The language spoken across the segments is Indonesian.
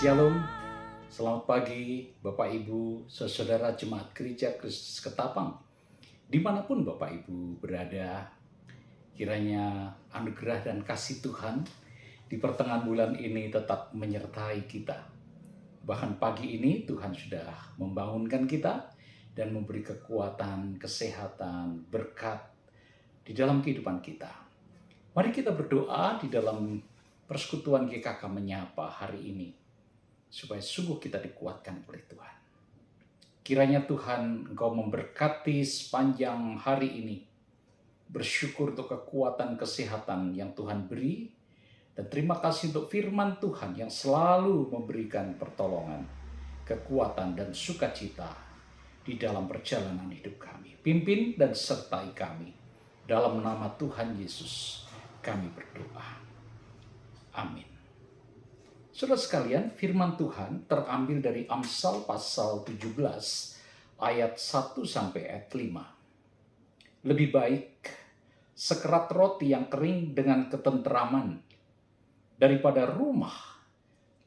Shalom, selamat pagi Bapak Ibu, saudara jemaat gereja Kristus Ketapang. Dimanapun Bapak Ibu berada, kiranya anugerah dan kasih Tuhan di pertengahan bulan ini tetap menyertai kita. Bahkan pagi ini Tuhan sudah membangunkan kita dan memberi kekuatan, kesehatan, berkat di dalam kehidupan kita. Mari kita berdoa di dalam persekutuan GKK Menyapa hari ini, supaya sungguh kita dikuatkan oleh Tuhan. Kiranya Tuhan Engkau memberkati sepanjang hari ini. Bersyukur untuk kekuatan kesehatan yang Tuhan beri. Dan terima kasih untuk firman Tuhan yang selalu memberikan pertolongan, kekuatan dan sukacita di dalam perjalanan hidup kami. Pimpin dan sertai kami. Dalam nama Tuhan Yesus kami berdoa. Amin. Saudara sekalian, firman Tuhan terambil dari Amsal pasal 17 ayat 1 sampai ayat 5. Lebih baik sekerat roti yang kering dengan ketenteraman daripada rumah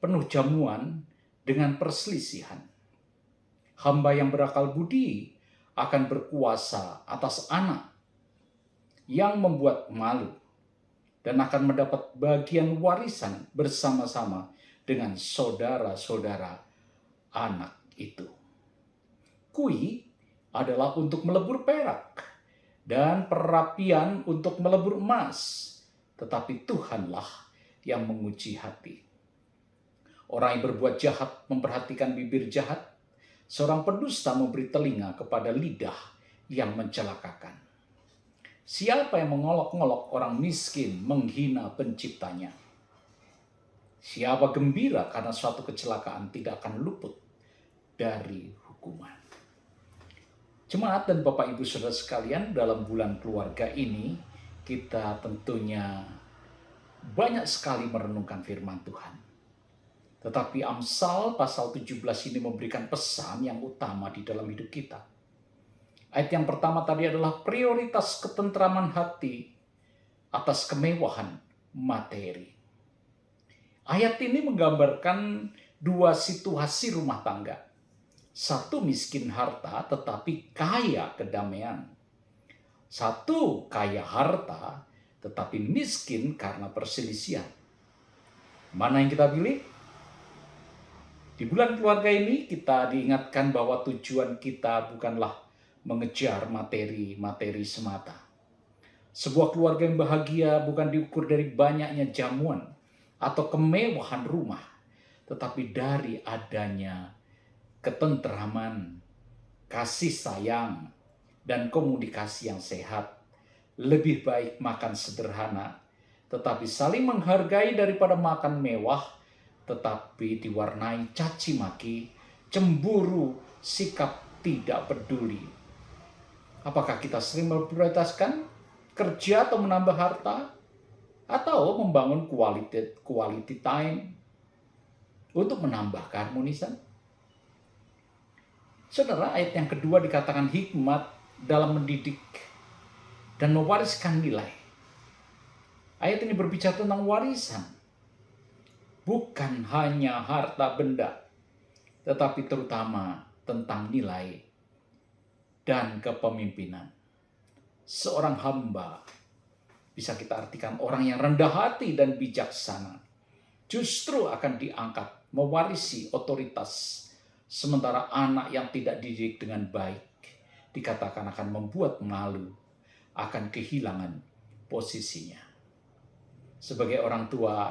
penuh jamuan dengan perselisihan. Hamba yang berakal budi akan berkuasa atas anak yang membuat malu dan akan mendapat bagian warisan bersama-sama dengan saudara-saudara anak itu. Kui adalah untuk melebur perak dan perapian untuk melebur emas, tetapi Tuhanlah yang menguji hati. Orang yang berbuat jahat memperhatikan bibir jahat, seorang pendusta memberi telinga kepada lidah yang mencelakakan. Siapa yang mengolok-ngolok orang miskin menghina penciptanya. Siapa gembira karena suatu kecelakaan tidak akan luput dari hukuman. Jemaat dan Bapak Ibu Saudara sekalian, dalam bulan keluarga ini kita tentunya banyak sekali merenungkan firman Tuhan. Tetapi Amsal pasal 17 ini memberikan pesan yang utama di dalam hidup kita. Ayat yang pertama tadi adalah prioritas ketentraman hati atas kemewahan materi. Ayat ini menggambarkan dua situasi rumah tangga. Satu miskin harta tetapi kaya kedamaian. Satu kaya harta tetapi miskin karena perselisihan. Mana yang kita pilih? Di bulan keluarga ini kita diingatkan bahwa tujuan kita bukanlah mengejar materi-materi semata. Sebuah keluarga yang bahagia bukan diukur dari banyaknya jamuan atau kemewahan rumah, tetapi dari adanya ketenteraman, kasih sayang, dan komunikasi yang sehat. Lebih baik makan sederhana, tetapi saling menghargai daripada makan mewah, tetapi diwarnai caci maki, cemburu, sikap tidak peduli. Apakah kita sering memprioritaskan kerja atau menambah harta, atau membangun quality time untuk menambah keharmonisan? Saudara, ayat yang kedua dikatakan hikmat dalam mendidik dan mewariskan nilai. Ayat ini berbicara tentang warisan. Bukan hanya harta benda, tetapi terutama tentang nilai dan kepemimpinan. Seorang hamba bisa kita artikan orang yang rendah hati dan bijaksana, justru akan diangkat mewarisi otoritas, sementara anak yang tidak dididik dengan baik dikatakan akan membuat malu, akan kehilangan posisinya. Sebagai orang tua,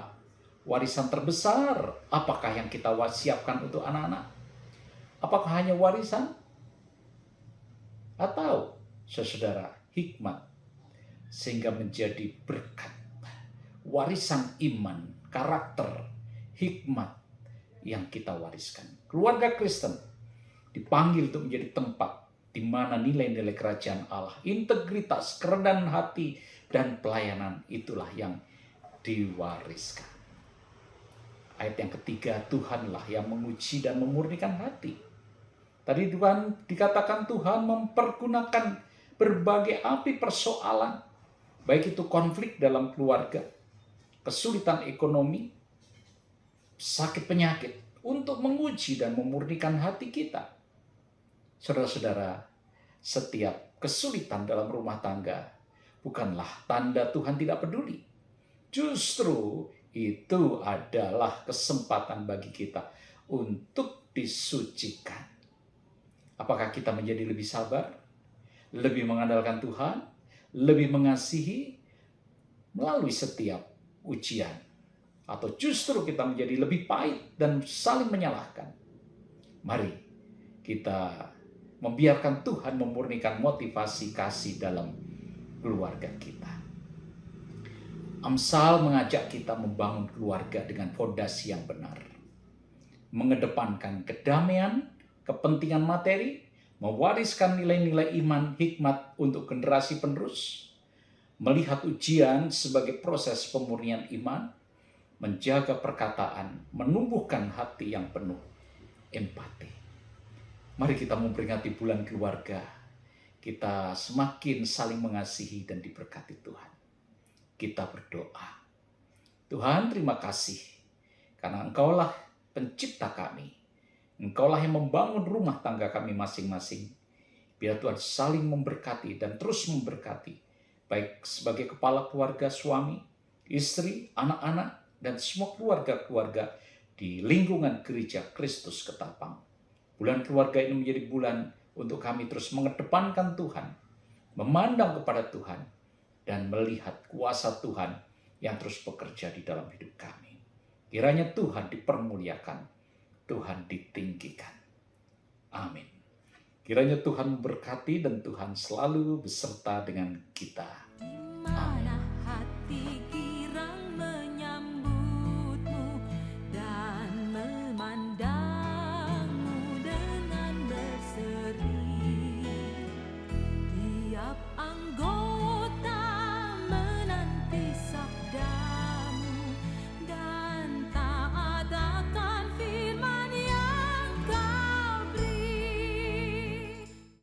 warisan terbesar apakah yang kita siapkan untuk anak-anak? Apakah hanya warisan? Atau saudara, hikmat sehingga menjadi berkat, warisan iman, karakter, hikmat yang kita wariskan. Keluarga Kristen dipanggil untuk menjadi tempat di mana nilai-nilai kerajaan Allah, integritas, kerendahan hati, dan pelayanan itulah yang diwariskan. Ayat yang ketiga, Tuhanlah yang menguji dan memurnikan hati. Tadi Tuhan dikatakan Tuhan mempergunakan berbagai api persoalan, baik itu konflik dalam keluarga, kesulitan ekonomi, sakit penyakit, untuk menguji dan memurnikan hati kita. Saudara-saudara, setiap kesulitan dalam rumah tangga bukanlah tanda Tuhan tidak peduli. Justru itu adalah kesempatan bagi kita untuk disucikan. Apakah kita menjadi lebih sabar, lebih mengandalkan Tuhan, lebih mengasihi melalui setiap ujian? Atau justru kita menjadi lebih pahit dan saling menyalahkan? Mari kita membiarkan Tuhan memurnikan motivasi kasih dalam keluarga kita. Amsal mengajak kita membangun keluarga dengan fondasi yang benar. Mengedepankan kedamaian, kepentingan materi, mewariskan nilai-nilai iman, hikmat untuk generasi penerus, melihat ujian sebagai proses pemurnian iman, menjaga perkataan, menumbuhkan hati yang penuh empati. Mari kita memperingati bulan keluarga. Kita semakin saling mengasihi dan diberkati Tuhan. Kita berdoa. Tuhan, terima kasih karena Engkaulah pencipta kami. Engkaulah yang membangun rumah tangga kami masing-masing. Biar Tuhan saling memberkati dan terus memberkati. Baik sebagai kepala keluarga, suami, istri, anak-anak, dan semua keluarga-keluarga di lingkungan gereja Kristus Ketapang. Bulan keluarga ini menjadi bulan untuk kami terus mengedepankan Tuhan, memandang kepada Tuhan, dan melihat kuasa Tuhan yang terus bekerja di dalam hidup kami. Kiranya Tuhan dipermuliakan, Tuhan ditinggikan. Amin. Kiranya Tuhan memberkati dan Tuhan selalu beserta dengan kita.